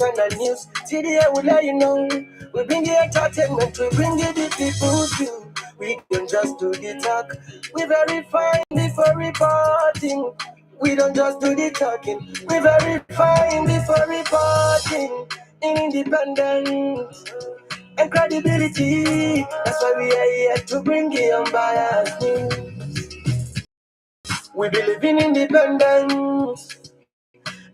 international news. Today will let you know. We bring the entertainment, we bring you the people's view. We don't just do the talk, we verify before reporting. We don't just do the talking, we verify before reporting. Independent and credibility, that's why we are here to bring you unbiased news. We believe in independence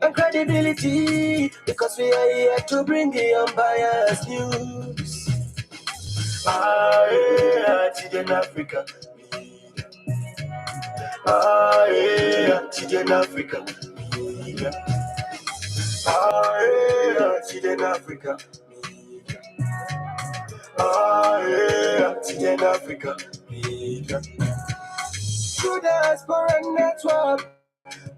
and credibility, because we are here to bring you unbiased news. Children Africa. Children Africa. Children Africa. Children Africa. Through diaspora network,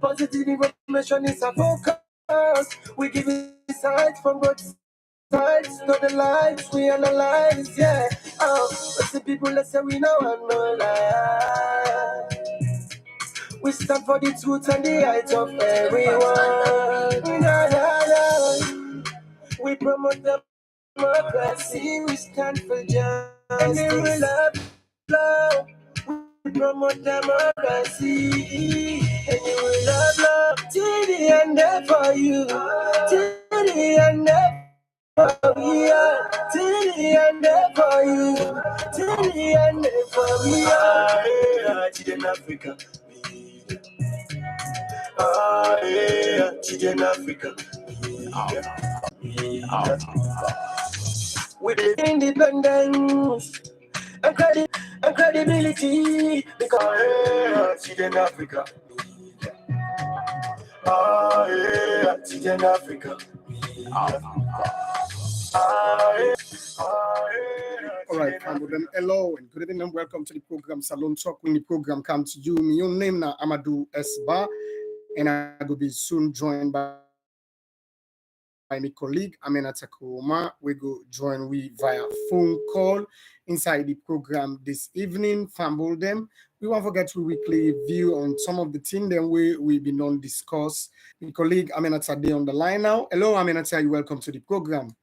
positive information is a focus. We give insights from both sides, not the lives we analyze, yeah. But the people that say we know and no lie. We stand for the truth and the heights of everyone. We promote democracy, we stand for justice. And we will love, love. We promote democracy, and you will love till the end for you, till the end for you, till the end for you, till the end for you. Children Africa, Children Africa. With independence and credibility, because Children Africa. Children Africa. All right, hello and good evening and welcome to the program Salone Talk. When the program comes to you, my own name now Amadu Esba, and I will be soon joined by my colleague Aminata Koroma. We go join we via phone call inside the program this evening. Fumble them. We won't forget to weekly review on some of the things that we've been on discuss. My colleague Aminata Day on the line now. Hello, Aminata, you welcome to the program.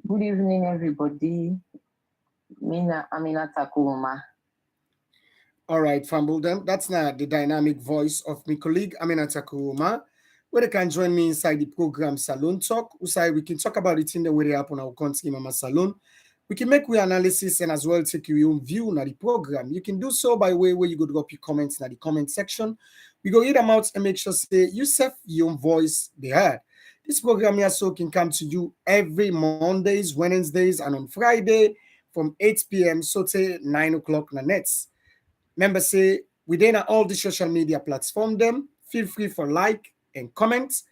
Good evening, everybody. Mina Aminata Koroma. All right, fumble them. That's not the dynamic voice of my colleague Aminata Koroma, where they can join me inside the program Salone Talk. We can talk about it in the way they happen our country, Mama Salone. We can make your analysis and as well take your own view on the program. You can do so by way where you go drop your comments in the comment section. We go read them out and make sure say you set your own voice they heard. This program here so can come to you every Mondays, Wednesdays, and on Friday from 8 p.m. so say 9 o'clock na nets. Remember say within all the social media platform them, feel free for like and comment,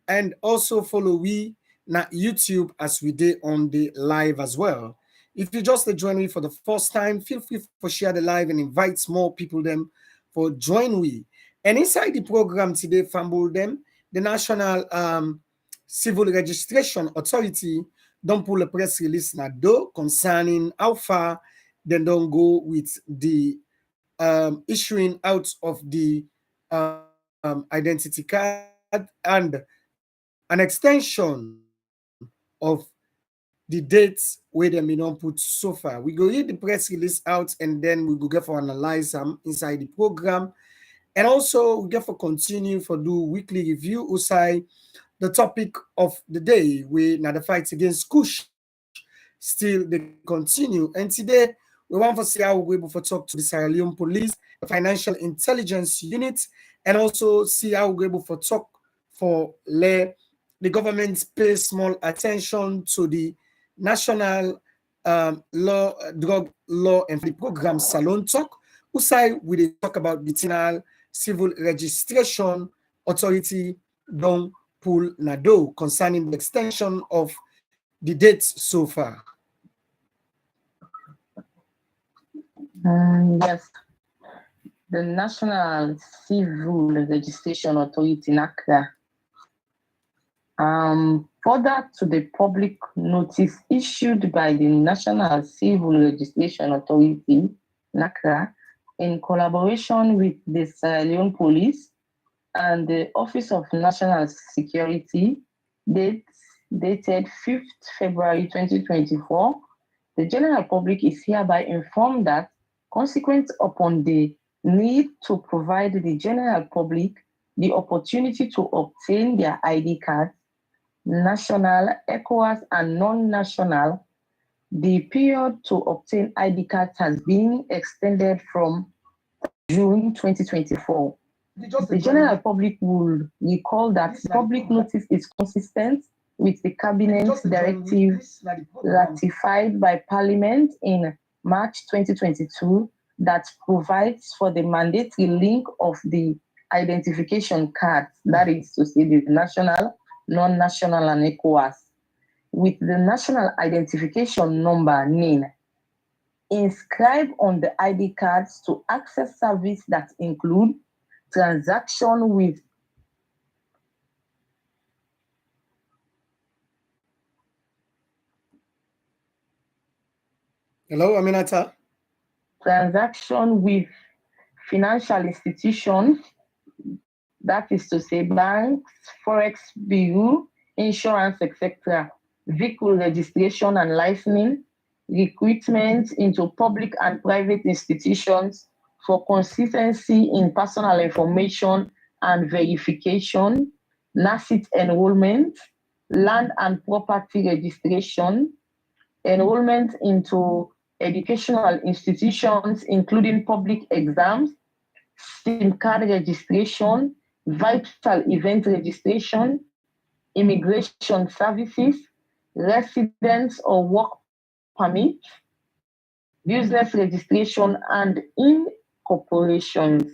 and also follow we na YouTube as we did on the live as well. If you just join me for the first time, feel free for share the live and invite more people them for join we. And inside the program today, fumble them, the National Civil Registration Authority don't pull a press release now though concerning how far they don't go with the issuing out of the identity card and an extension of the dates where they may not put so far. We go read the press release out and then we go get for analyze them inside the program. And also we get for continue for do weekly review inside the topic of the day. We now the fight against Kush still they continue. And today we want to see how we're able to talk to the Sierra Leone Police, the Financial Intelligence Unit, and also see how we're able to talk for the government pay small attention to the National Drug Law and the program Salone Talk. Usai we talk about the National Civil Registration Authority don't pull Nado concerning the extension of the dates so far. Yes, the National Civil Registration Authority, NACRA, further to the public notice issued by the National Civil Registration Authority, NACRA, in collaboration with the Sierra Leone Police and the Office of National Security, date, dated 5th February 2024, the general public is hereby informed that, consequent upon the need to provide the general public the opportunity to obtain their ID cards, national, ECOWAS, and non-national, the period to obtain ID cards has been extended from June 2024. The general public will recall that public notice is consistent with the Cabinet directive ratified by Parliament in March 2022 that provides for the mandatory link of the identification cards, that is to say the national, non-national, and ECOWAS, with the national identification number NIN inscribed on the ID cards to access service that include transaction with Hello, Aminata. transaction with financial institutions, that is to say banks, forex bureau, insurance, etc., vehicle registration and licensing, recruitment into public and private institutions for consistency in personal information and verification, NACIT enrollment, land and property registration, enrollment into educational institutions, including public exams, SIM card registration, vital event registration, immigration services, residence or work permit, business registration, and incorporations.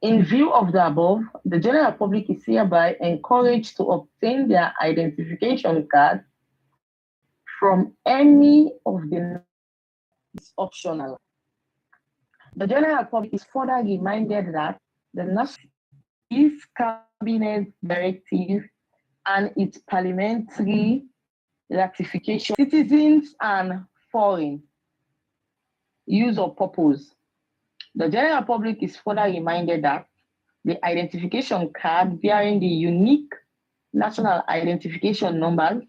In view of the above, the general public is hereby encouraged to obtain their identification card from any of the is optional. The general public is further reminded that the national cabinet directive and its parliamentary ratification, citizens and foreign use or purpose. The general public is further reminded that the identification card bearing the unique national identification number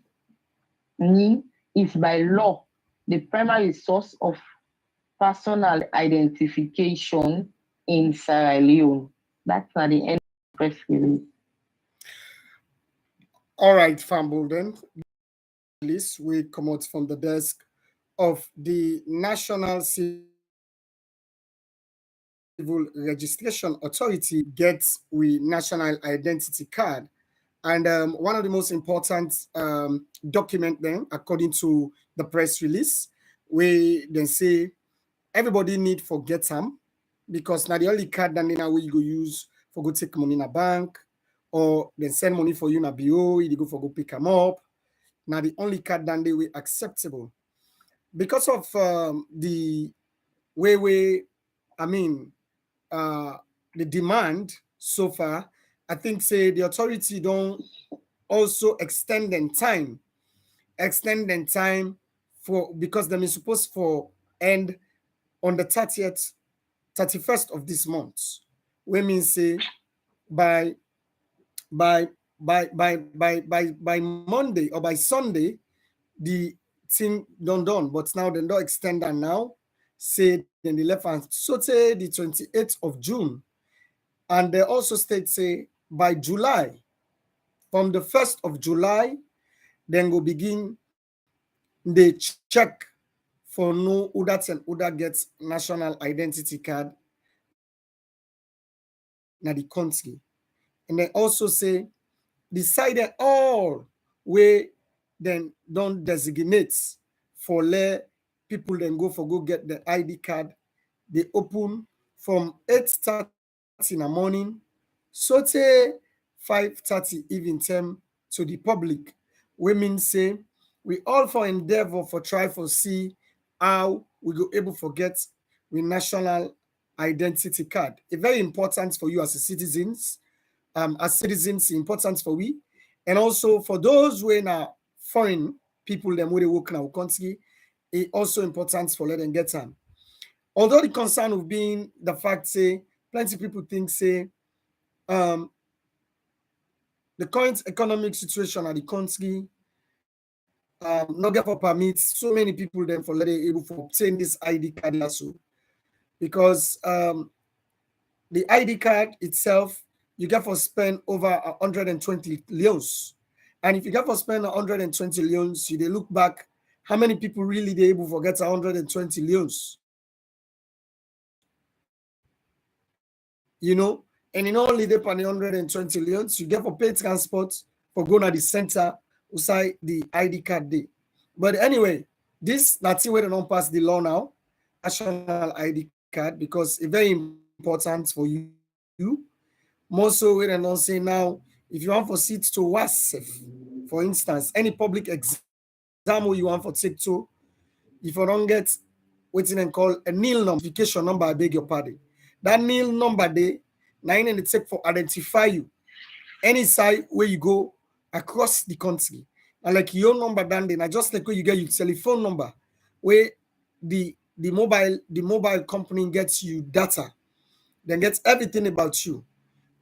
NIN is by law the primary source of personal identification in Sierra Leone. That's at the end of the press release. All right, Fumble, then. Release we come out from the desk of the National Civil Registration Authority gets we national identity card. And one of the most important document then, according to the press release, we then say everybody need for get some because now the only card that now we go use for go take money in a bank or then send money for you in a BO, you go for go pick them up. Now the only card that they were acceptable because of the way the demand so far. I think say the authority don't also extend time for because them is supposed for end on the 31st of this month. We mean say by Monday or by Sunday, the thing done. But now they don't extend that now. Say then the left hand so say the 28th of June. And they also state say by July, from the 1st of July, then go begin they check for no who that's and who that gets national identity card na the country. And they also say decided all way then don't designate for let people then go get the ID card. They open from 8:30 in the morning, so say 5:30 evening time to the public. Women say we all for endeavor for try for see how we go able to get with national identity card. It's very important for you as a citizens, important for we, and also for those who are now foreign people them where they work in our country, it's also important for let them get them. Although the concern of being the fact say plenty people think say the current economic situation at the country, not get for permits so many people then for let able to obtain this ID card also, because the ID card itself, you get for spend over 120 leons. And if you get for spend 120 leons, you they look back how many people really they able to get 120 leons. You know, and in only they pay 120 leons, you get for pay transport for going to the center outside the ID card day. But anyway, this that's where they don't pass the law now, national ID card, because it's very important for you. More so where they don't say now, if you want for seats to WASF, for instance, any public exam where you want for take to, if you don't get waiting and call a nil number, identification number, I beg your pardon. That nil number day, now in the take for identify you any side where you go across the country. And like your number then I just like where you get your telephone number, where the mobile company gets you data, then gets everything about you.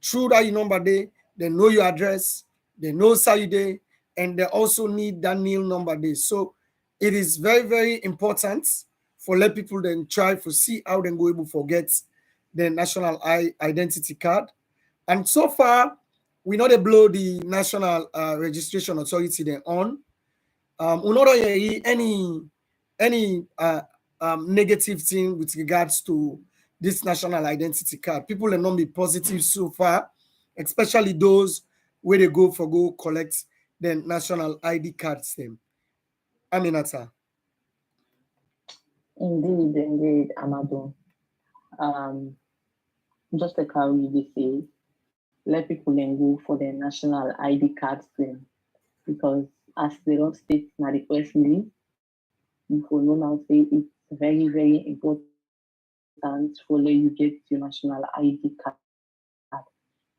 Through that your number they know your address, they know how you day, and they also need that nil number day. So it is very, very important for let people then try to see how they go able to get the national identity card. And so far, we know they blow the National Registration Authority then on. We not hear any negative thing with regards to this national identity card. People are not be positive so far, especially those where they go collect the national ID cards. Them, Aminata. Indeed, Amadu. Um, just like how you did say, let people then go for their national ID cards then, because as they don't state na the first list, you will know now say it's very, very important for let you get your national ID card,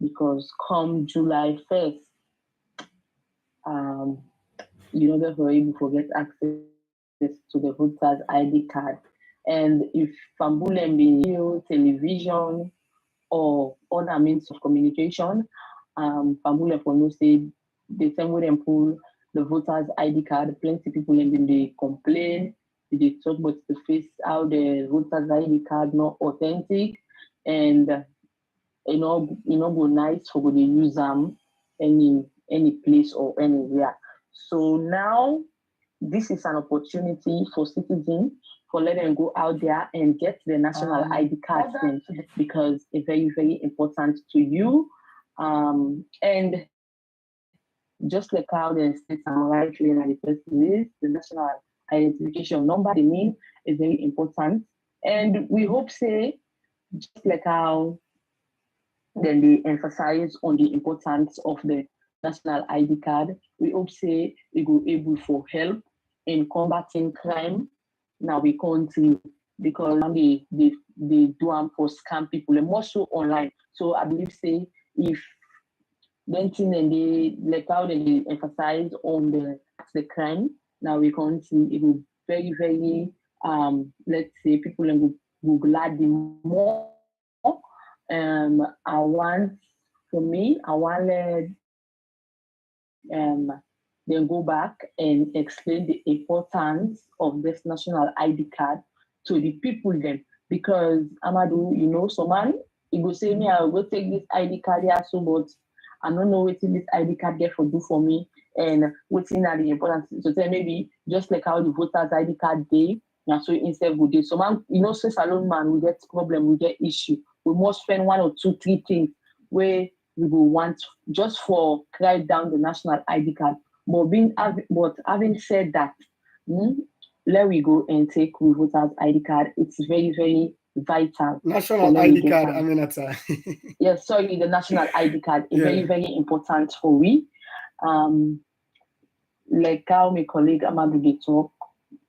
because come July 1st, um, you know that we're able to get access to the voters ID card. And if Fambulem be radio, television, or other means of communication, Fambulem for no say the same way them pull the voters ID card, plenty people and then they complain, they talk about the face how the voters ID card not authentic, and go nice for the use them any place or anywhere. So now this is an opportunity for citizens for let them go out there and get the national ID card thing, because it's very, very important to you. And just like how the states are rightly in the first list, the national identification number, the name is very important. And we hope say, just like how then they emphasize on the importance of the national ID card. We hope say we go able for help in combating crime now we country, because now they do them for scam people and more so online. So I believe say if then thing and they like how they emphasize on the crime now we country, it will very, very let's say people will glad more. I want for me, I want then go back and explain the importance of this national ID card to the people then. Because Amadu, so man, he go say me, I'll go take this ID card here so but I don't know what this ID card get for do for me, and what's in the importance. So tell maybe just like how the voters ID card day, now so instead good day. So man, say salon man, we get problem, we get issue. We must spend one or two, three things where we will want just for write down the national ID card. But having said that, let we go and take we voters ID card. It's very, very vital. National ID card, Aminata. Yes, sorry, the national ID card is very, Yeah. very important for we. Like how my colleague Amadu dey talk,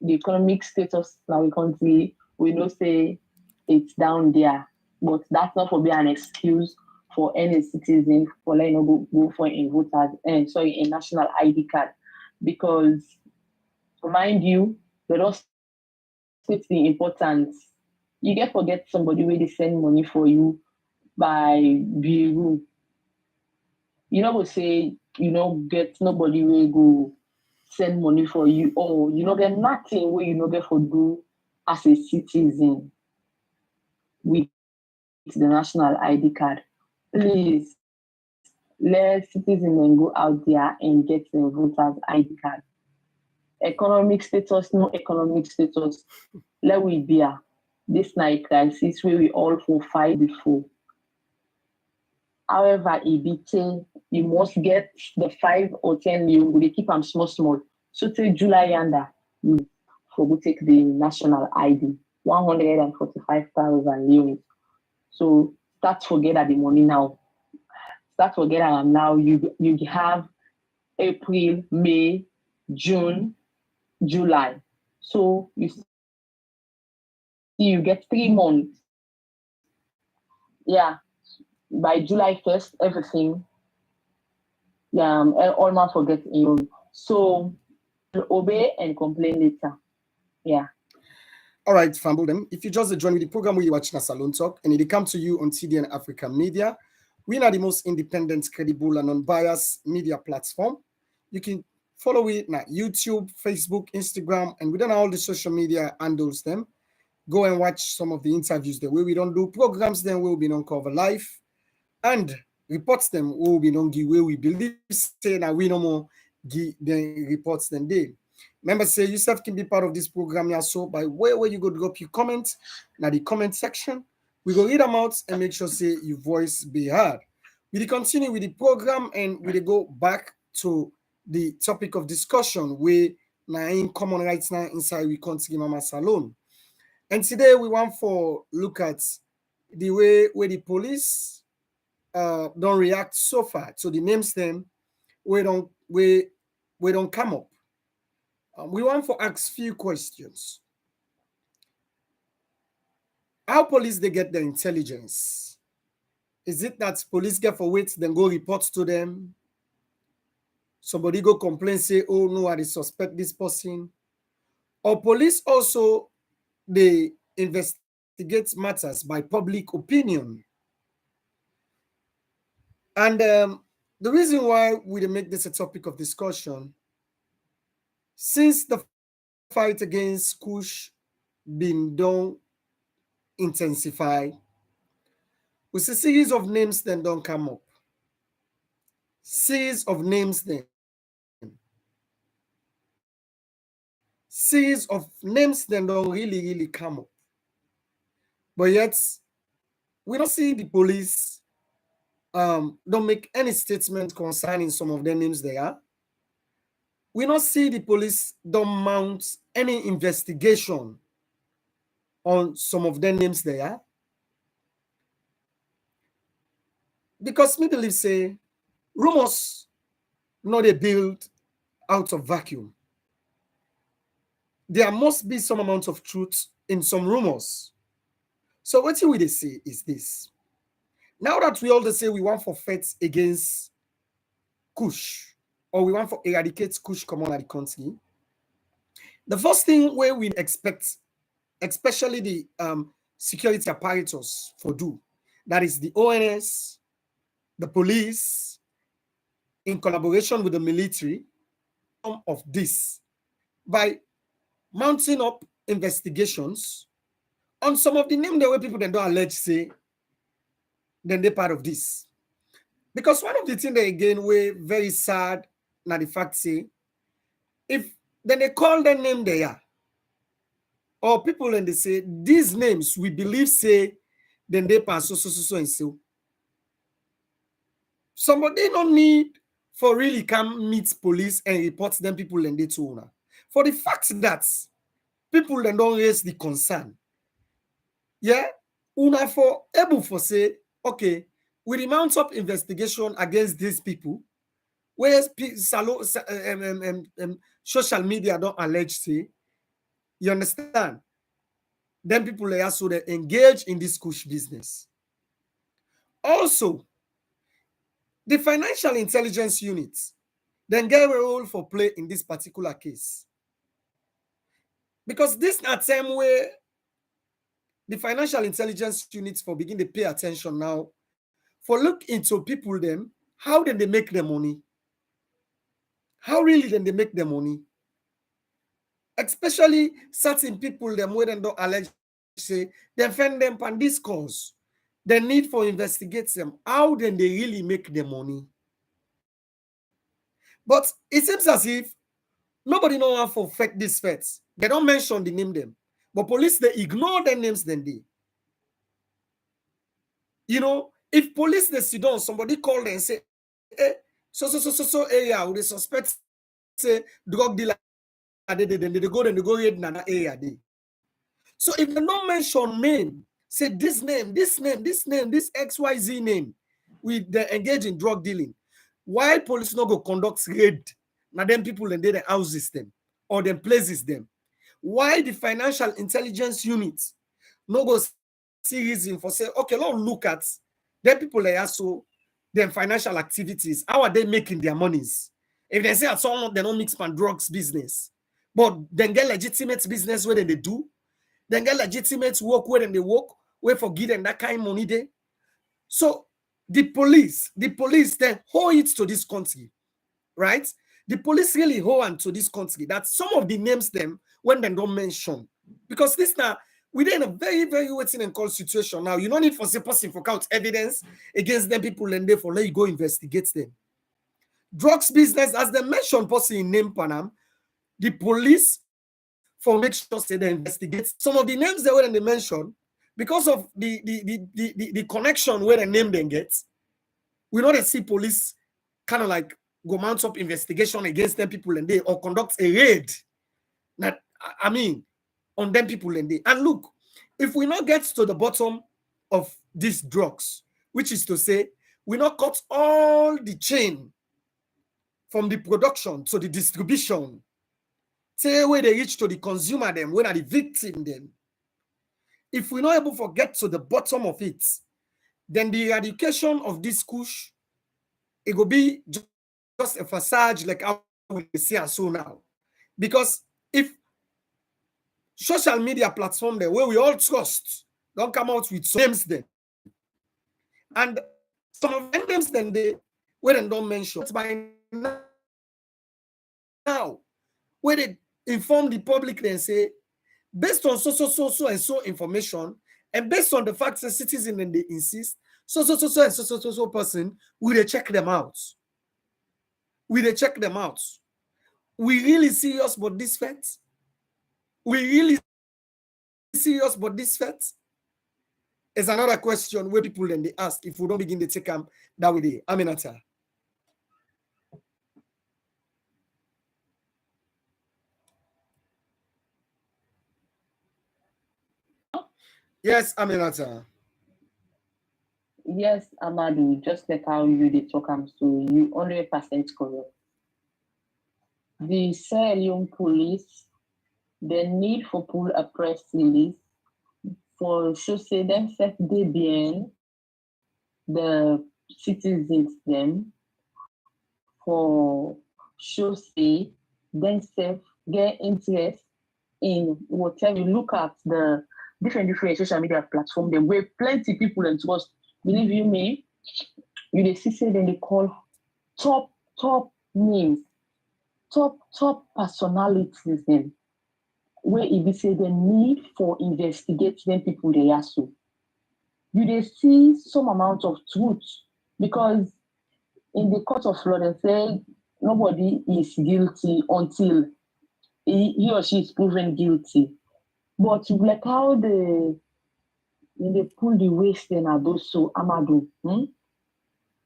the economic status now we country, we know say it's down there, but that's not for be an excuse for any citizen for like go for a voters and sorry a national ID card, because mind you, they don't state the importance. You get forget somebody where they send money for you by bureau, You know, go say, get nobody will go send money for you, or get nothing where get for do as a citizen with the national ID card. Please let citizens then go out there and get their voters ID card. Economic status, no economic status. Let we be this night crisis where we all for fight before. However, e be say you must get the 5 or 10 they keep them small small. So till July yanda, you for go take the national ID, 145,000 euros. So start forget at the money now. Start forget now. You have April, May, June, July. So you see you get 3 months. Yeah. By July 1st, everything all man forget in your so obey and complain later. Yeah. All right, Famble them. If you just join with the program where you watch na Salone Talk and it come to you on TDN Africa Media, we are the most independent, credible, and unbiased media platform. You can follow it na YouTube, Facebook, Instagram, and within all the social media handles them. Go and watch some of the interviews the way we don't do programs, then we'll be on cover live and reports them will be on give where we believe say that we no more give the reports than they. Remember, say yourself can be part of this program yeah, so by where you go drop your comment now the comment section. We go read them out and make sure say your voice be heard. We continue with the program and we go back to the topic of discussion where now in common right now inside we continue Mama Salone. And today we want for look at the way where the police don't react so far to the names them we don't come up. We want to ask few questions. How police they get their intelligence? Is it that police get for wait then go report to them? Somebody go complain say, oh no, I suspect this person. Or police also they investigate matters by public opinion. And the reason why we make this a topic of discussion, since the fight against Kush been done intensify, we see series of names then don't come up. Series of names then. Series of names then don't really come up. But yet, we don't see the police don't make any statement concerning some of their names there. We don't see the police don't mount any investigation on some of their names there. Because me believe say rumors not a build out of vacuum. There must be some amount of truth in some rumors. So what we they say is this. Now that we all say we want for fights against Kush, or we want for eradicate Kush common at the country, the first thing where we expect, especially the security apparatus for do, that is the ONS, the police, in collaboration with the military, of this by mounting up investigations on some of the name the way people then don't allege say then they part of this. Because one of the things that again we're very sad now the fact say if then they call their name there or people and they say these names we believe say then they pass so and so. Somebody don't need for really come meet police and report them people and they to owner. For the fact that people then don't raise the concern. Yeah, una for able for say, okay, we mount up investigation against these people, whereas social media don't allege say, you understand? Then people are also they engage in this kush business. Also, the financial intelligence units then get a role for play in this particular case. Because this not time where the financial intelligence units for begin to pay attention now, for look into people them How did they make the money? How really did they make the money? Especially certain people, them where they don't allege say defend them on this cause. The need for investigate them. How then they really make the money? But it seems as if nobody know how for fake these facts. They don't mention the name them. But police, they ignore their names then they. You know, if police they sit down, somebody call them and say, hey, so area, they suspect say drug dealer, then they go read in that area. So if they don't mention name, say this name, this XYZ name, they engage in drug dealing. Why police not go conduct raid? Now them people and they houses them or them places them. Why the financial intelligence unit no go see reason for say, okay, let's look at them people they are so them financial activities. How are they making their monies? If they say at some they don't mix pan drugs business, but then get legitimate business where they do, then get legitimate work where they work, where for getting that kind of money there. So the police then hold it to this country, right? The police really hold on to this country that some of the names them when they don't mention. Because this now, we're in a very, very waiting and call situation now. You don't need for say person for count evidence against them people and therefore let you go investigate them. Drugs business, as they mentioned person in name Panam, the police for make sure say they investigate some of the names they were in the mention because of the connection where the name then gets. We know they see police kind of like go mount up investigation against them people and they or conduct a raid. That I mean on them people and they. And look, if we not get to the bottom of these drugs, which is to say, we not cut all the chain from the production to the distribution, say where they reach to the consumer them, when are the victim them. If we're not able to get to the bottom of it, then the eradication of this kush, it will be just a facade like how we see and so now. Because if social media platform there where we all trust don't come out with some names then, and some of them names then they where they don't mention by now, where they inform the public and say, based on so information, and based on the fact that citizens and they insist, so person, we they check them out. We they check them out. We really serious about this fact? We really serious about this fact? Is another question where people then they ask if we don't begin to take them that way. Aminata. Yes, Aminata. Yes, Amadu, just like how you did talk, so you 100% correct. The SALONE police, the need for pull a press release for show say themselves they bien the citizens them for show say themselves get interest in whatever. You look at the different social media platform them where plenty people and trust. Believe you me, you they see say then they call top names, top personalities them where if they say the need for investigating people they are so. You they see some amount of truth because in the court of law they say nobody is guilty until he or she is proven guilty. But like how they pull the waist then are those so Amadu,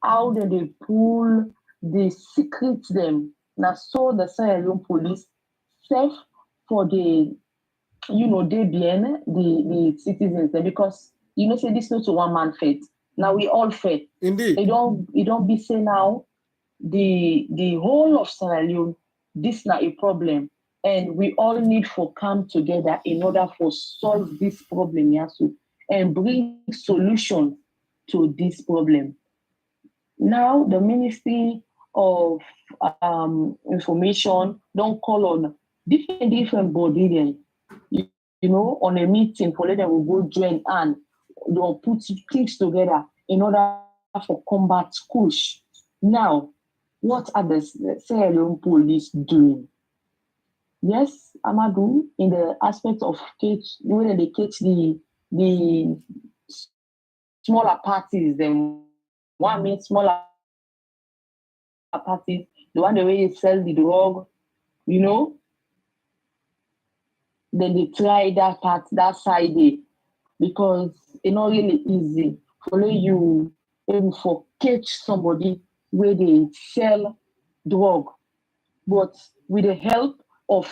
how they pull the secrets them. Now so the SALONE police safe for the they bien the citizens there because say this not a one man fate. Now we all fate. Indeed. It don't be say now the whole of SALONE, this not a problem. And we all need for come together in order for solve this problem, Yasu, and bring solution to this problem. Now the Ministry of Information don't call on different body then, on a meeting for let them will go join and they'll put things together in order for combat push. Now, what are the Sierra Leone police doing? Yes, Amadu, in the aspect of catch, when they catch the smaller parties, then one means smaller parties, the one the way they sell the drug, you know, then they try that part, that side day, because it's not really easy for you able for catch somebody where they sell drug. But with the help of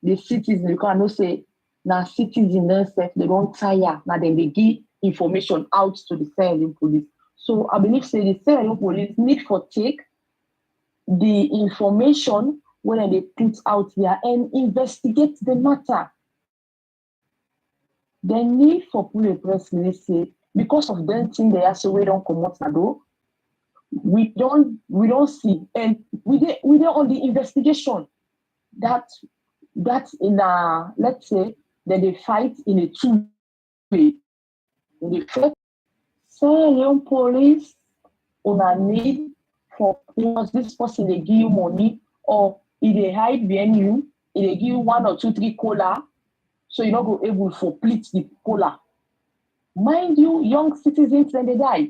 the citizens, you cannot say now citizens themselves, they don't tire, now then they give information out to the Sierra police. So I believe say the Sierra police need for take the information when they put out there and investigate the matter. They need for pull a press release say because of them thing they also we don't come out now we don't see and we don't on the investigation that in a let's say that they fight in a two-way. In the first, Sierra police on a need for because this person they give you money or if they hide behind you, if they give you 1 or 2, 3 cola, so you're not go able to complete the cola. Mind you, young citizens when they die.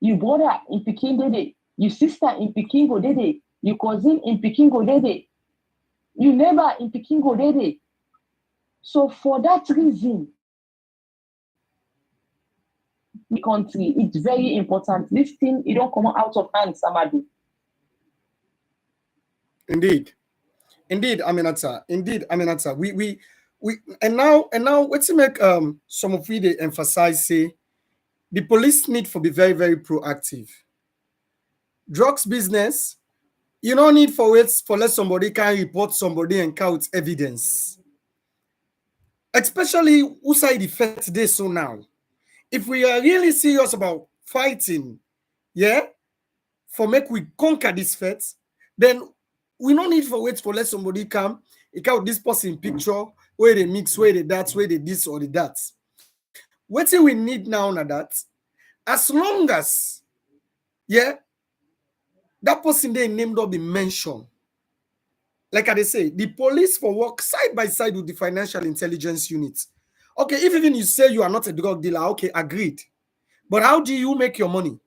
Your brother in Peking Dede, your sister in Peking go Dede, your cousin in Peking go Dede, your neighbor in Peking go Dede. So for that reason, the country, it's very important. This thing, it don't come out of hands, Amadu. Indeed. Indeed, Aminata. Indeed, Aminata. We and now let's make some of we they emphasize say the police need for be very, very proactive. Drugs business, you don't need for wait for let somebody can report somebody and count evidence. Especially who side the first day so now. If we are really serious about fighting, yeah, for make we conquer this fight, then we no need for wait for let somebody come, it count this person picture, where they mix, where they that, where they this or the that. What we need now na that, as long as, yeah, that person they named up be mentioned. Like I say, the police for work side by side with the financial intelligence unit. Okay, if even you say you are not a drug dealer, okay, agreed. But how do you make your money?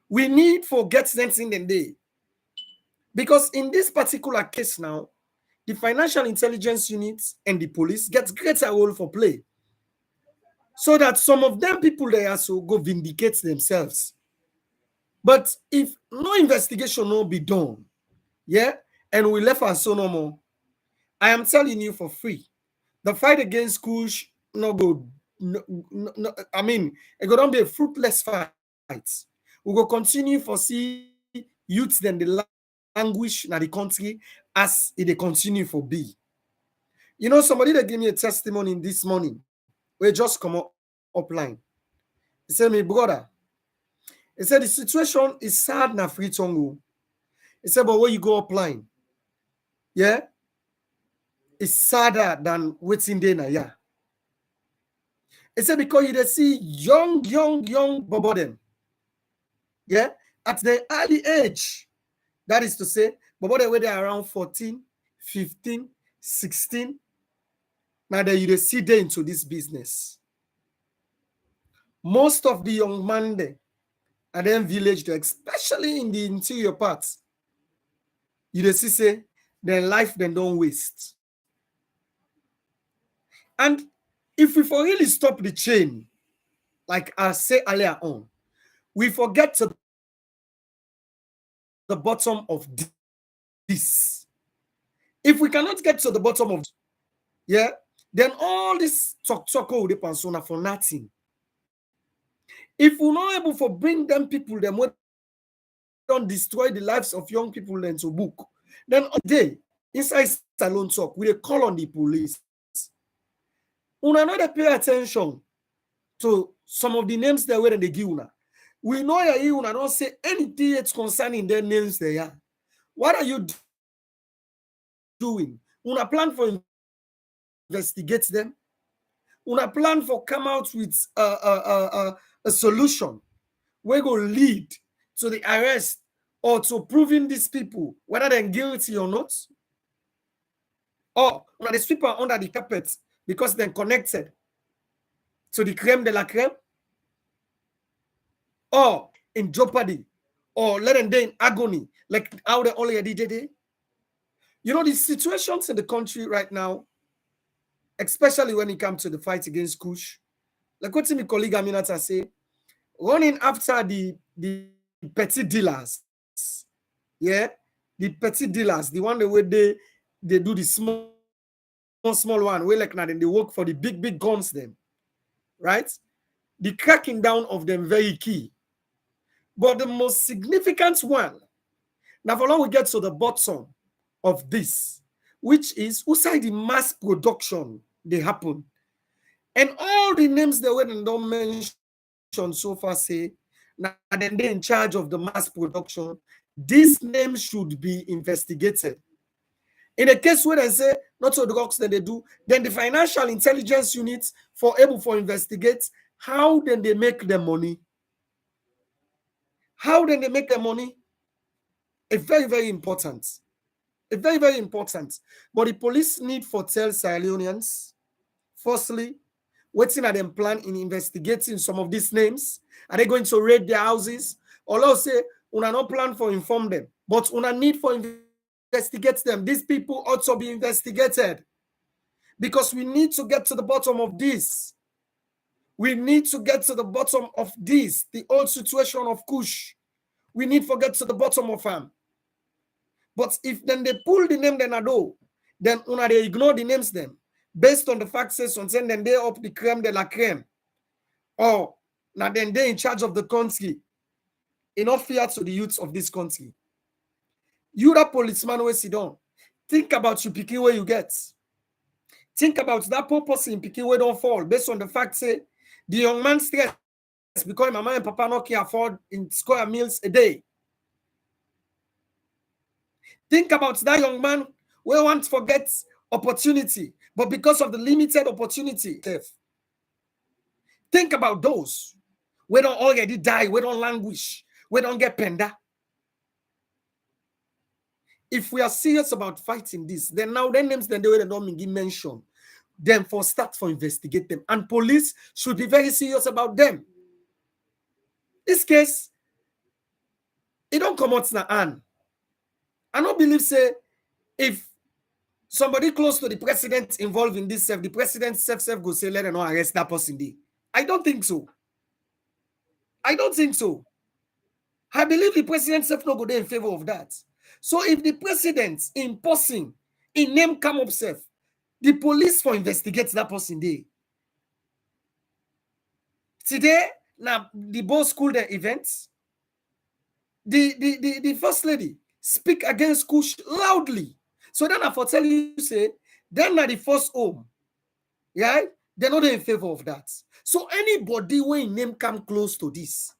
We need for get sense in the day. Because in this particular case now, the financial intelligence unit and the police get greater role for play. So that some of them people they also go vindicate themselves. But if no investigation will be done, yeah, and we left us so no more, I am telling you for free, the fight against Kush no go. No, I mean, it go don't be a fruitless fight. We will continue for see youths then the language na the country as it they continue for be. You know, somebody that gave me a testimony this morning. We just come up upline. He said, "Me brother," he said, "the situation is sad na free tongue. He said, but when you go upline, yeah, it's sadder than waiting there na yeah." He said, because you see young bobo them, yeah, at the early age. That is to say, bobo them where they are around 14, 15, 16. Now that you see them into this business. Most of the young man there and then village there, especially in the interior parts, you see say their life then don't waste. And if we for really stop the chain, like I said earlier on, we forget to the bottom of this. If we cannot get to the bottom of this, yeah, then all this talk with the persona for nothing. If we're not able to bring them people, them who don't destroy the lives of young people then to book, then on the day inside Salone Talk, we call on the police. Una know they pay attention to some of the names there where they give una. We know that you una don't say anything yet concerning their names there. Yeah. What are you doing? Una plan for investigate them? Una plan for come out with a solution where go lead to the to the arrest or to proving these people whether they're guilty or not, or when they sweep under the carpet because they're connected to the creme de la creme, or in jeopardy, or let them die in agony, like how they already did it. You know, the situations in the country right now, especially when it comes to the fight against Kush, like what my colleague Aminata say, running after the petty dealers, yeah, the petty dealers, the one the way they do the small one, where like now then they work for the big guns them, right? The cracking down of them very key. But the most significant one, now for long we get to the bottom of this, which is outside the mass production they happen. And all the names they were don't mention so far say, now then they're in charge of the mass production. These names should be investigated. In a case where they say not so drugs that they do, then the financial intelligence units for able for investigate how then they make their money. How then they make their money? A very important. A very important. But the police need for tell Sierra firstly, waiting at them plan in investigating some of these names. Are they going to raid their houses? Or let's say, una not plan for inform them, but una need for investigate them. These people ought to be investigated because we need to get to the bottom of this. We need to get to the bottom of this, the old situation of Kush. We need to get to the bottom of them. But if then they pull the name then ado, then una they ignore the names them based on the fact says on then they up the creme de la creme. Or now then they in charge of the country. Enough fear to the youths of this country. You that policeman where sit down. Think about you picking where you get. Think about that poor person picking where don't fall based on the fact say the young man stress because mama and papa not can afford in square meals a day. Think about that young man who want to forget opportunity, but because of the limited opportunity, think about those we don't already die, we don't languish, we don't get penda. If we are serious about fighting this, then now their names then they don't mention them for start for investigate them, and police should be very serious about them. This case, it don't come out na hand. I don't believe say if somebody close to the president involved in this, the president self go say let them not arrest that person. I don't think so. I don't think so. I believe the president self no go there in favor of that. So if the president in person, in name come up self, the police for investigate that person day. Today, now the both school their events, the first lady speak against Kush loudly. So then I for tell you say, then na the first home, right? They're not in favor of that. So anybody when name come close to this,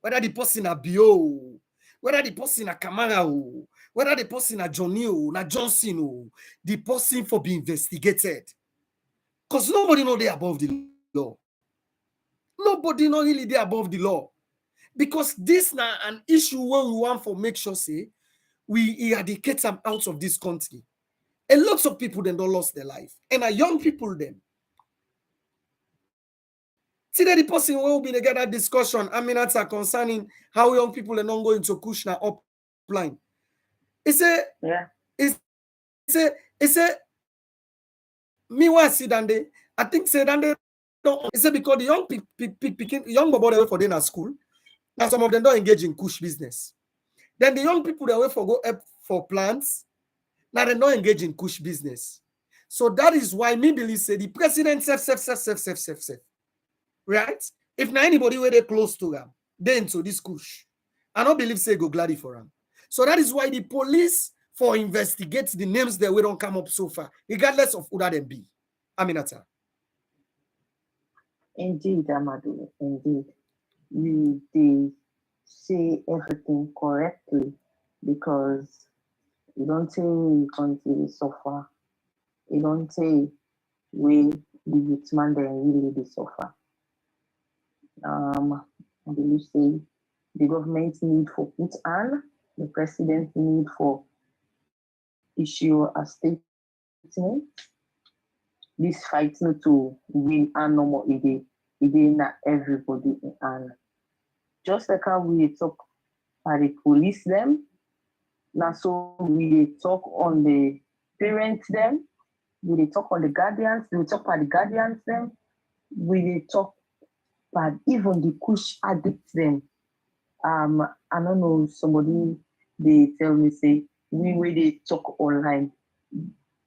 whether the person a Bio, whether the person a Kamara, whether the person a Johnny na Johnson, the person for be investigated. Because nobody know they above the law. Nobody know really they above the law. Because this now an issue where we want for make sure say we eradicate them out of this country. A lot of people then don't lost their life. And our young people then. Today the person will be together discussion, Aminata, concerning how young people are not going to Kushna upline. It's a me was see Dande. I think say Dande don't it's because the young boy they wait for them at school. Now some of them don't engage in Kush business. Then the young people that wait for go up for plants. Now they don't engage in Kush business. So that is why me believe say the president safe. Right? If now anybody where they close to them, they into this Kush. I don't believe say go gladdy for them. So that is why the police for investigate the names that we don't come up so far, regardless of who that them be. Aminata. Indeed, Amadu, indeed. You did say everything correctly because you don't say we continue suffer. You don't say we the youth man then really be suffer. I believe say the government need for put on, the president need for issue a statement. This fight not to win and no more again not everybody and just like how we talk at the police them, now so we talk on the parents them, we talk on the guardians, we talk about the guardians them, we talk about even the kush addicts them. I don't know, somebody they tell me say we they talk online.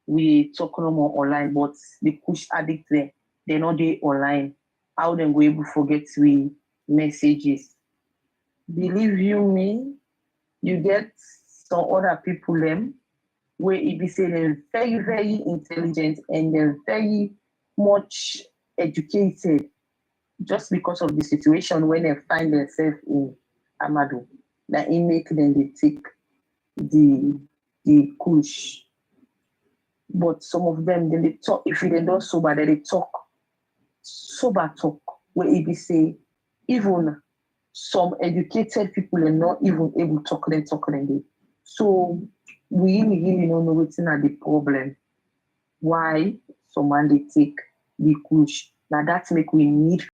We talk no more online, but the push addict there, they not they online. How them go able forget we messages? Believe you me, you get some other people them where it be say they're very, very intelligent and they're very much educated just because of the situation when they find themselves in Amadu. That it make them they take the push. But some of them, they talk, if they don't sober, they talk, sober talk, where it be say, even some educated people are not even able to talk them. So we really don't know what's not the problem. Why someone they take the push. Now that's make we need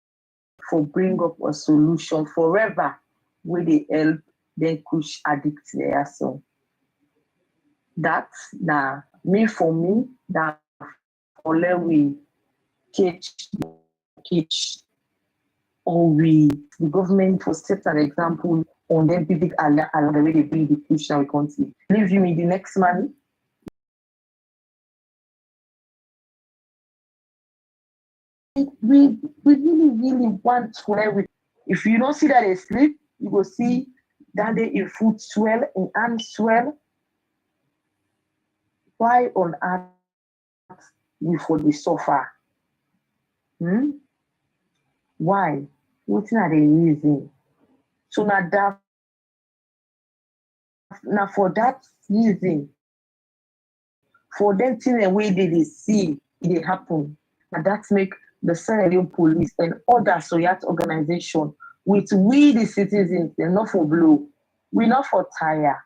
for bring up a solution forever where they help then push addicts there. So that's me for me that for let we catch or we the government will set an example on them big along the way they bring the push now we can't see. Leave you me the next man. We really want to let we if you don't see that they sleep, you will see that they in foot swell, in hand swell. Why on earth we for the suffer? Why? What's not the reason? So now for that reason, for them thing the way they see it happen, and that make the Sierra Leone police and other Soviet organization with we the citizens, they're not for blow, we not for tire.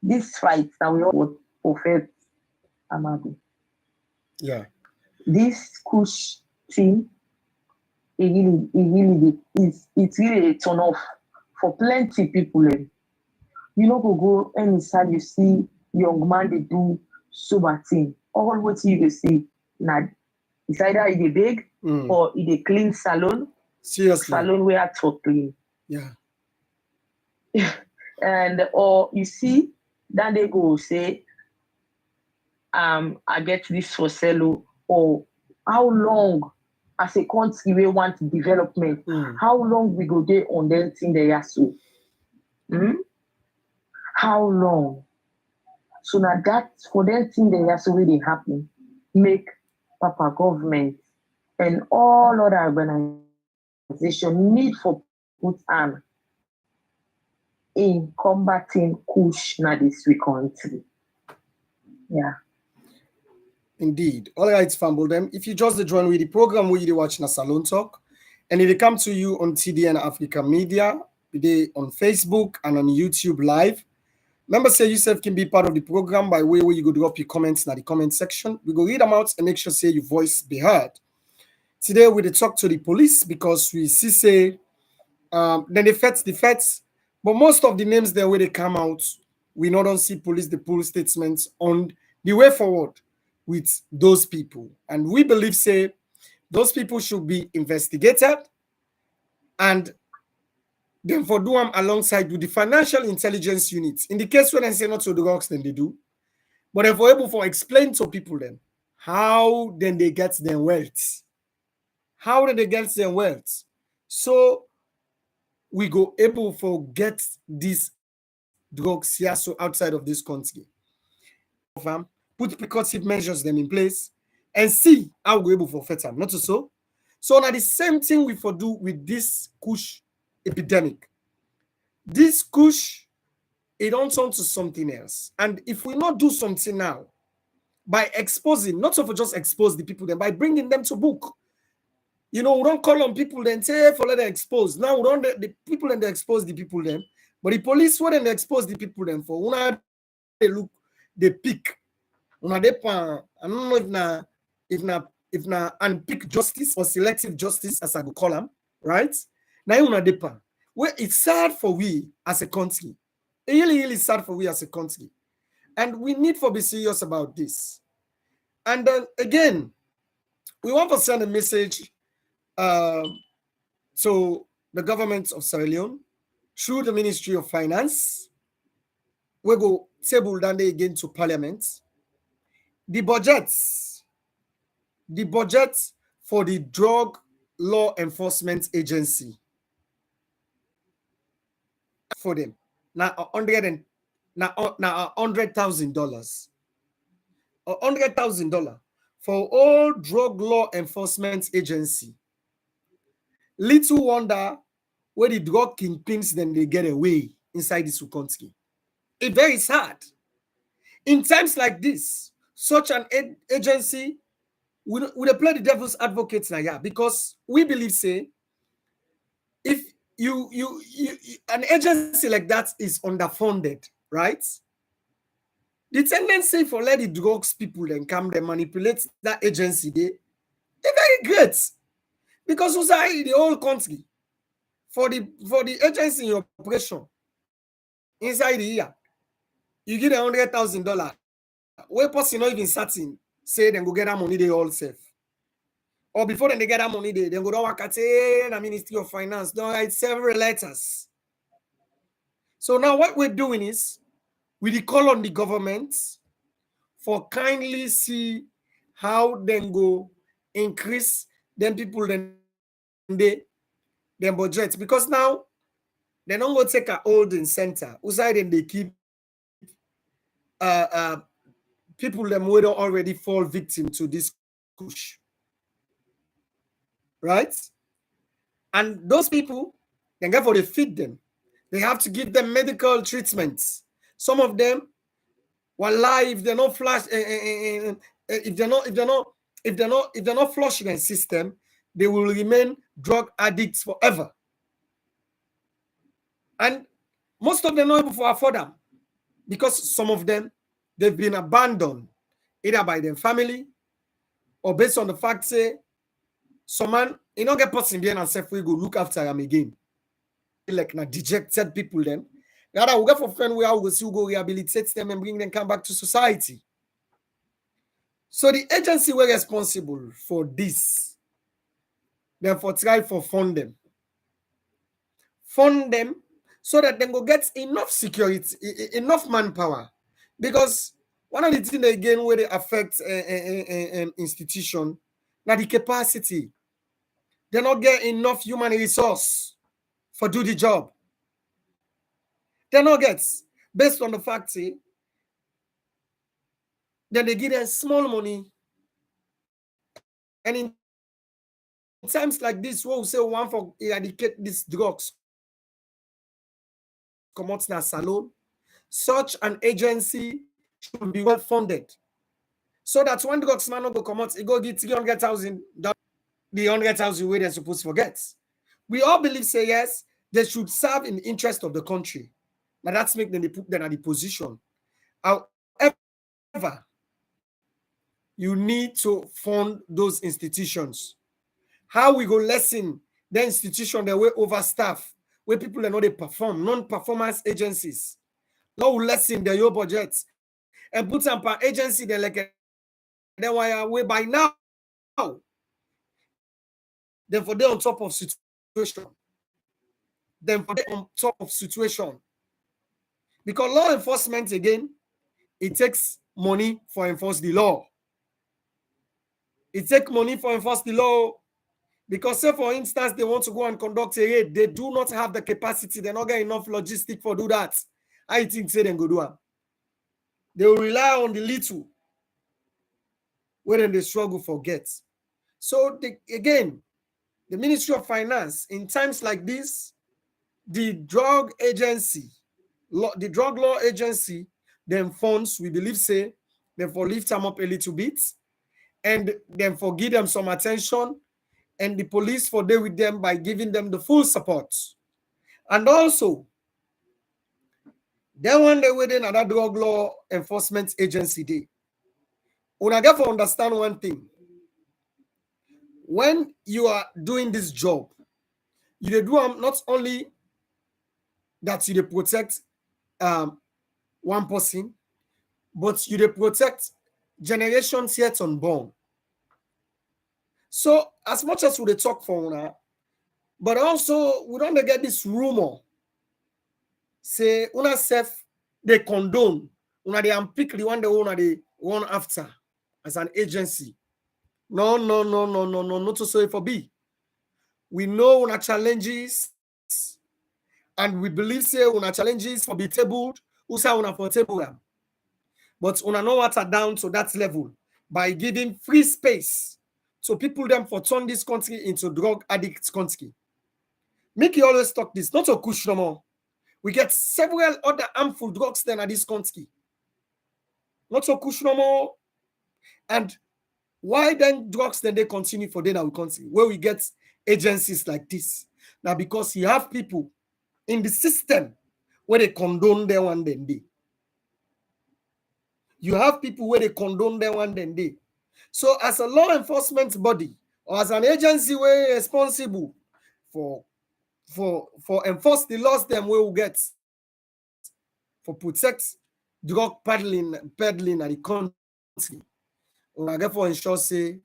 This fight that we all for Amadu. Yeah. This push thing, it's really a turn off for plenty people. You know, go anytime you see young man they do sober thing. All what you see now, it's either it a big or it a clean salon. Seriously. Salon where I talk clean. Yeah. And or you see, then they go say, I get this for sale, or how long as a country we want development, how long we go there on them thing they are so. How long? So now that for them thing they are so really happen, make Papa government and all other organization need for put on in combating kush na this we country. Yeah. Indeed. All right, Famboldem. If you just join with the program where you watch na Salone Talk, and it come to you on TDN Africa Media, on Facebook and on YouTube Live. Remember, say yourself can be part of the program by way where you go drop your comments in the comment section. We go read them out and make sure say your voice be heard. Today we talk to the police because we see say then the feds, but most of the names there where they come out, we not don't see police the full statements on the way forward with those people. And we believe say those people should be investigated and then for do them alongside with the financial intelligence units. In the case when I say not to the drugs, then they do. But if we're able to explain to people then how then they get their wealth. How did they get their wealth? So we go able to get these drugs here so outside of this country. Put precautionary measures them in place and see how we're able to fight them. Not so. So now the same thing we for do with this kush epidemic. This kush, it don't turn to something else. And if we not do something now, by exposing, not so for just expose the people, then by bringing them to book, we don't call on people then say for let them expose. Now we don't the people and they expose the people them. But the police wouldn't expose the people them for when they look they pick. Una they I don't know if na unpick justice or selective justice as I go call them, right? Now una they where it's sad for we as a country. It really sad for we as a country. And we need to be serious about this. And then again, we want to send a message to the government of Sierra Leone through the Ministry of Finance. We go table down there again to Parliament. The budget for the Drug Law Enforcement Agency for them now $100,000. $100,000 for all drug law enforcement agency. Little wonder where the drug kingpins then they get away inside this country. It's very sad. In times like this, such an agency would play the devil's advocate now, yeah, because we believe, say, if you an agency like that is underfunded, right? The tendency for let the drugs people then come and manipulate that agency, they're very great. Because society, the whole country, for the agency in operation, inside the year, you get $100,000. Where person not even certain, say then go get that money they all safe. Or before then they get that money, they go down work at the Ministry of Finance, don't write several letters. So now what we're doing is we call on the government for kindly see how then go increase them people then their budget, because now they don't go take a holding center. Outside then they keep people them who don't already fall victim to this push. Right? And those people, then therefore they feed them. They have to give them medical treatments. Some of them will lie if they're not flush, if they're not flushing the system, they will remain drug addicts forever. And most of them not able to afford them because some of them they've been abandoned either by their family or based on the fact say some man you don't get person behind and self we go look after them again. Like na dejected people then. Rather we go for friend we will still go rehabilitate them and bring them come back to society. So the agency were responsible for this. Therefore try for fund them so that they go get enough security, enough manpower. Because one of the things again where they affect institution, now the capacity. They not get enough human resource for do the job. They not get based on the fact say, then they give them small money. And in times like this, what we say one for eradicate these drugs, come out na SALONE, such an agency should be well funded. So that when drugs man go come out, it go get $300,000, the $100,000 way they're supposed to forget. We all believe, say yes, they should serve in the interest of the country. Now that's make them they put them at the position. However, you need to fund those institutions. How we go lessen the institution that we overstaff, where people are not they perform, non-performance agencies. Now we lessen their budgets and put some per agency then like then why by now. Then for they on top of situation. Because law enforcement again, it takes money for enforce the law. It takes money for enforce the law. Because say for instance, they want to go and conduct a raid, they do not have the capacity, they're not getting enough logistic for do that. I think say then go do it. They will rely on the little when they struggle for gets. So again, the Ministry of Finance, in times like this, the drug law agency, them funds, we believe, say, them for lift them up a little bit, and then for give them some attention, and the police for there with them by giving them the full support. And also, then one day within another drug law enforcement agency day. Una get to understand one thing. When you are doing this job, you do not only that you protect one person, but you protect generations yet unborn. So as much as we talk for una, but also we don't get this rumor. Say una self they condone, una they unpick the one they una they run after as an agency. No, not to say for B. We know una challenges, and we believe say una challenges for be tabled, who say una for table them. But una know what are down to that level by giving free space so people them for turn this country into drug addict country. Make you always talk this, not a kush no more. We get several other harmful drugs then at this country. Not so kush no more. And why then drugs then they continue for then our country where we get agencies like this? Now because you have people in the system where they condone their one then day. You have people where they condone their one then day. So as a law enforcement body or as an agency where responsible for enforce the laws them we will get for protect drug peddling at the country. Una therefore ensure say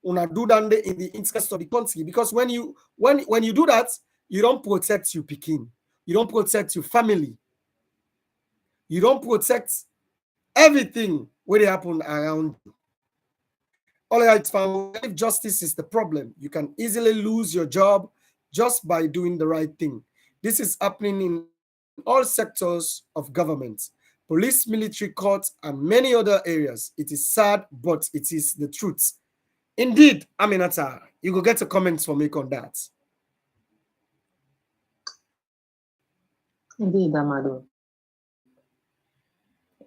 una do that in the interest of the country, because when you do that, you don't protect your pikin, you don't protect your family, you don't protect everything where they happen around you. All right, found if justice is the problem, you can easily lose your job just by doing the right thing. This is happening in all sectors of government, police, military, courts, and many other areas. It is sad, but it is the truth. Indeed, Aminata, you will get a comment from me on that. Indeed, Amadu.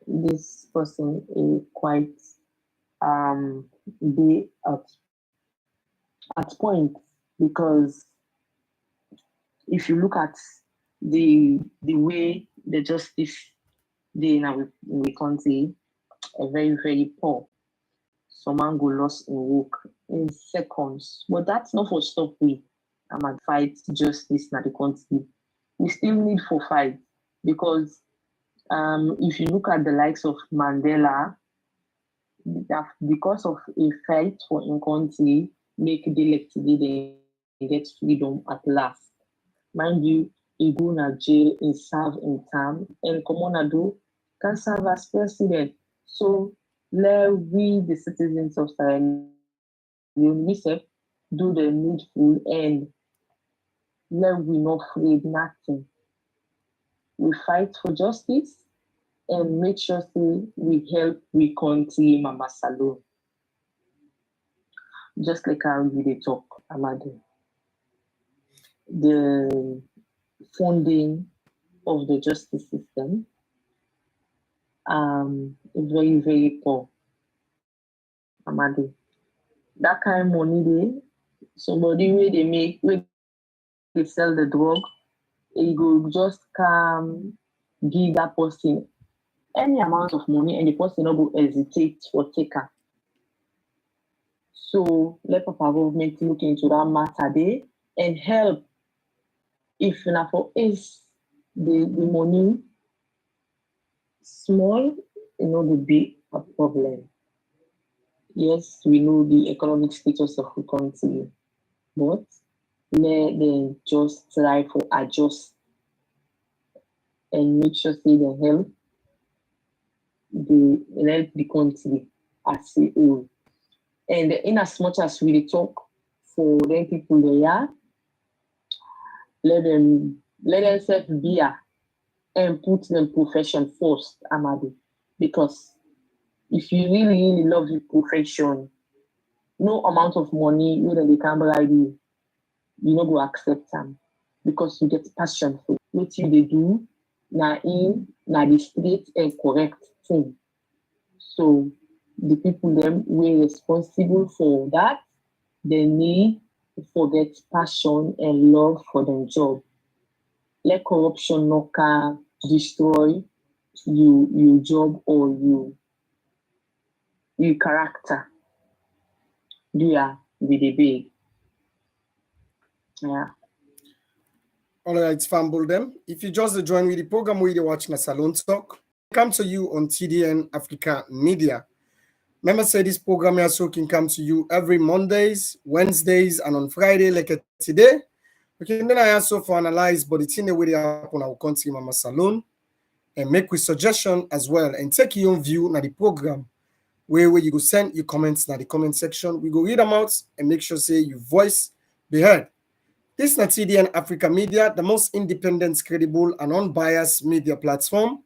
This person is quite be at point, because if you look at the way the justice they in the country are very, very poor. Some man go lost in work in seconds. But that's not for stop we fight justice in the country. We still need for fight, because if you look at the likes of Mandela, that because of a fight for in country, make the elect today they get freedom at last. Mind you, he go to jail and serve in time, and Komonado can serve as president. So let we, the citizens of Sierra Leone, do the needful, and let we not afraid nothing. We fight for justice and make sure we help we country Mama Salone. Just like how we talk, Amadu. The funding of the justice system very, very poor, Amadu. That kind of money they somebody where they make where they sell the drug, it go just come give that person any amount of money, and the person not go hesitate for taker. So let Papa government look into that matter there and help. If not for us, the money small, it not will be a problem. Yes, we know the economic status of the country, but let them just try to adjust and make sure they help the country as a whole. And in as much as we talk for them people there, let them self be and put them profession first, Amadu. Because if you really, really love your profession, no amount of money whether they can bribe you, you not go accept them, because you get passion for what you they do, na the straight and correct thing. So the people them were responsible for that, they need forget passion and love for the job. Let corruption not destroy your job or your character. Do ya with the big. Yeah. All right, fumble them. If you just join with the program, we're watching a Salone Talk. Come to you on TDN Africa Media. Remember, say this program also can come to you every Mondays, Wednesdays, and on Friday, like today. We can then I also for analyze, but it's in the way they happen on our country, Mama Salone, and make with suggestion as well, and take your own view na the program. Where you go send your comments na the comment section. We go read them out and make sure say your voice be heard. This is TDN Africa Media, the most independent, credible, and unbiased media platform.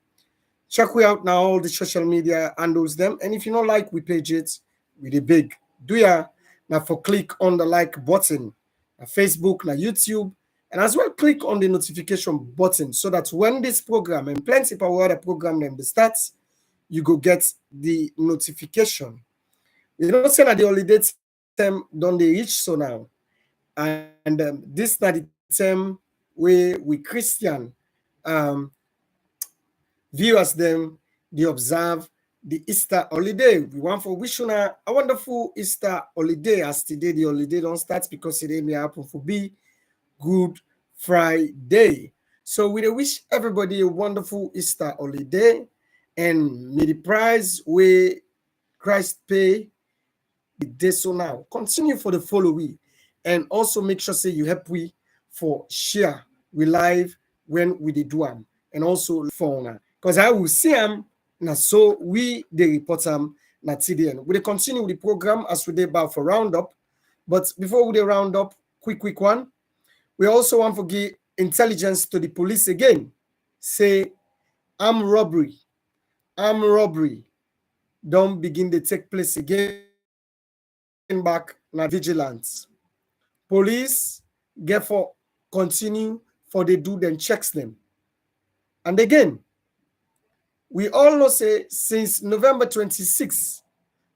Check we out now, all the social media handles them. And if you don't like, we page it with a big. Do ya? Now for click on the like button. Na Facebook, na YouTube, and as well click on the notification button so that when this program and plenty of other program them the starts, you go get the notification. You know, say that the holiday term don't they reach so now. And this not the term where we Christian um, viewers them they observe the Easter holiday. We want for wishing a wonderful Easter holiday as today the holiday don't start because today may happen for be Good Friday. So we wish everybody a wonderful Easter holiday and may the price where Christ pay the day so now. Continue for the following and also make sure say you help we for share we live when we do them and also for because I will see them now so we the report them na TDN. We continue with the program as we did about for roundup, but before we round up, quick one. We also want to give intelligence to the police again. Say armed robbery don't begin to take place again back na vigilance. Police get for continue for they do them checks them. And again, we all know say since November 26,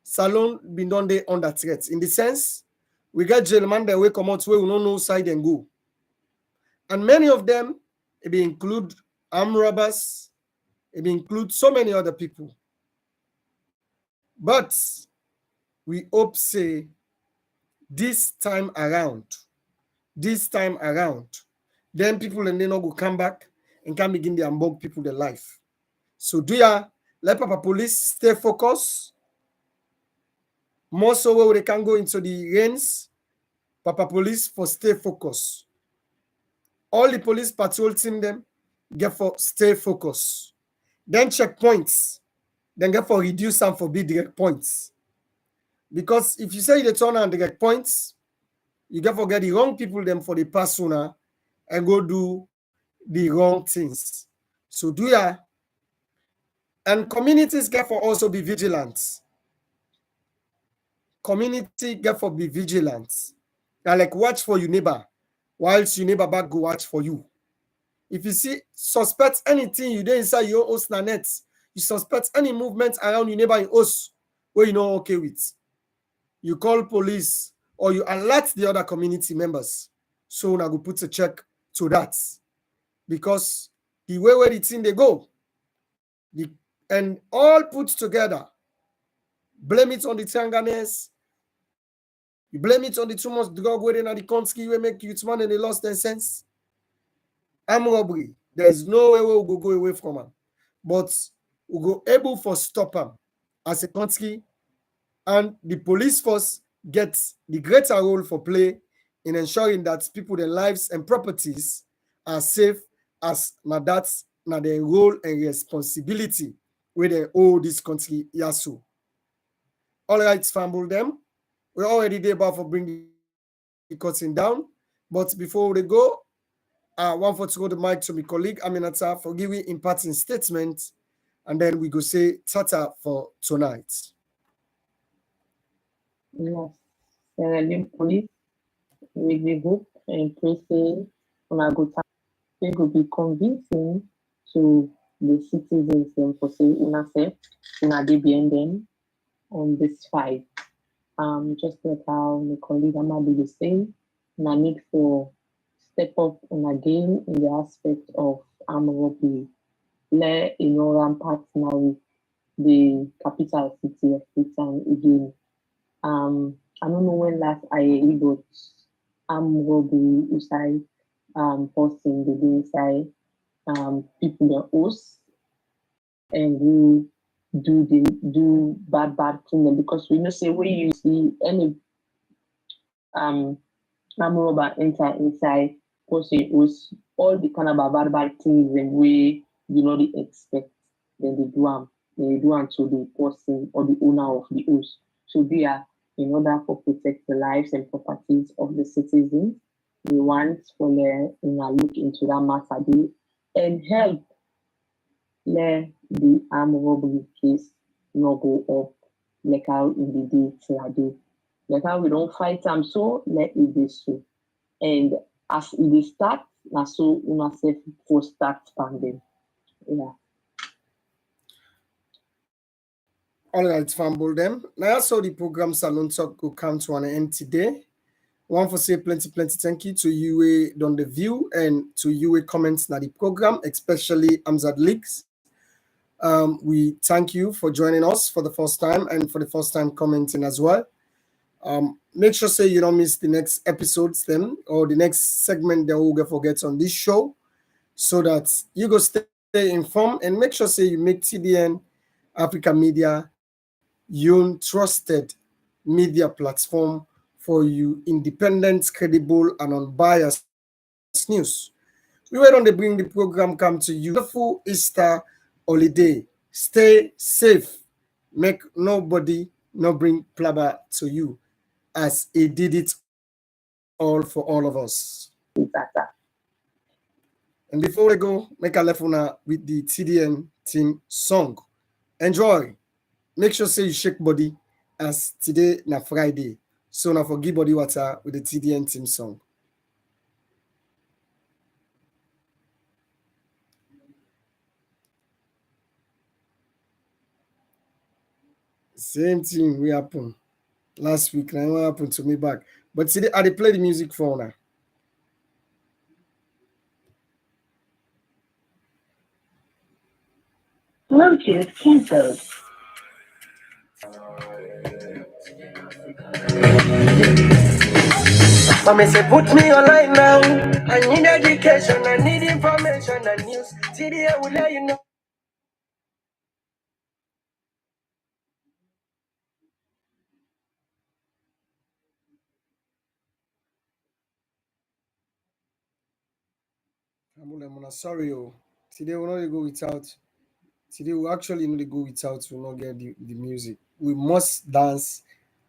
Salone been done there under threat. In the sense, we got gentlemen that will come out where we don't know side and go. And many of them, it be include armed robbers, it be include so many other people. But we hope say this time around, then people and they not go come back and can begin to unbug people their life. So do ya let Papa Police stay focused? More so where they can go into the rains, Papa Police for stay focused. All the police patrol team them get for stay focused. Then checkpoints, then get for reduce them for big direct points. Because if you say you turn on direct points, you get forget the wrong people them for the pass sooner and go do the wrong things. So do ya? And communities get for also be vigilant. Community get for be vigilant. Now like watch for your neighbor, whilst your neighbor back go watch for you. If you see suspect anything you do inside your host net, you suspect any movement around your neighbor in house where you know okay with, you call police or you alert the other community members. So now go put a check to that. Because the way where the thing they go, and all put together, blame it on the Tanganese, you blame it on the too much drug where in the country where make youth man and they lost their sense. Armed robbery, there's no way we'll go away from them. But we'll go able for stop them as a country, and the police force gets the greater role for play in ensuring that people, their lives and properties are safe as now that's now their role and responsibility where they owe this country yasu. All right, fumble them. We're already there about for bringing the cutting down. But before we go, I want to go the mic to my colleague Aminata for giving imparting statement, and then we go say tata for tonight. Yes. The police with the group and pressing on a good time. They could be convincing to the citizens and for say una self, una dey behind them on this fight. Just like how my colleague Amadu was saying, na need for step up on again in the aspect of armed robbery. Let rampart now with the capital city of Britain again. I don't know when last I heard about armed robbery inside posting the day inside people the host and who do bad thing them because we know say when you see any um armed robber enter inside person host all the kind of bad things and way you know they expect then they do am to the person or the owner of the host. So they are in order for protect the lives and properties of the citizens. We want for the look into that matter dey and help let the armed robbery case no go up like how e dey dey till ade. Like how we don fight am so let it dey so. And as e dey start na so una sef go start pandem. Yeah. All right, fumble them. Now that's how the program Salon Talk will come to an end today. One for say plenty thank you to you on the view and to you comments na the program, especially Amzad Leaks. We thank you for joining us for the first time and for the first time commenting as well. Make sure say you don't miss the next episodes then or the next segment that we'll get forget on this show so that you go stay informed and make sure say you make TDN Africa Media your trusted media platform for you independent, credible, and unbiased news. We were on to bring the program come to you. Wonderful Easter holiday. Stay safe. Make nobody no bring plaba to you as he did it all for all of us. And before we go, make a left with the TDN team song. Enjoy. Make sure say you shake body as today na Friday. So now for give body water with the TDN team song. Same thing we happen last week. Now what happened to me back. But today I play the music for now. Bluetooth cancelled. Mommy say put me online now. I need education, I need information and news. TDA will let you know. Sorry, today we're not go without. Today we actually not go without. We not get the music. We must dance,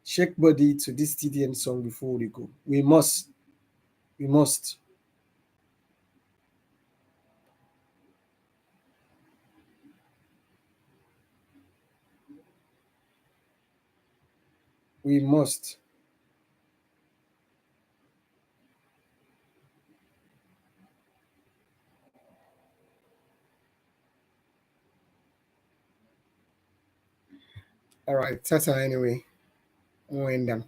shake body to this TDN song before we go. We must. We must. We must. All right, Tata. Anyway, we'll end them.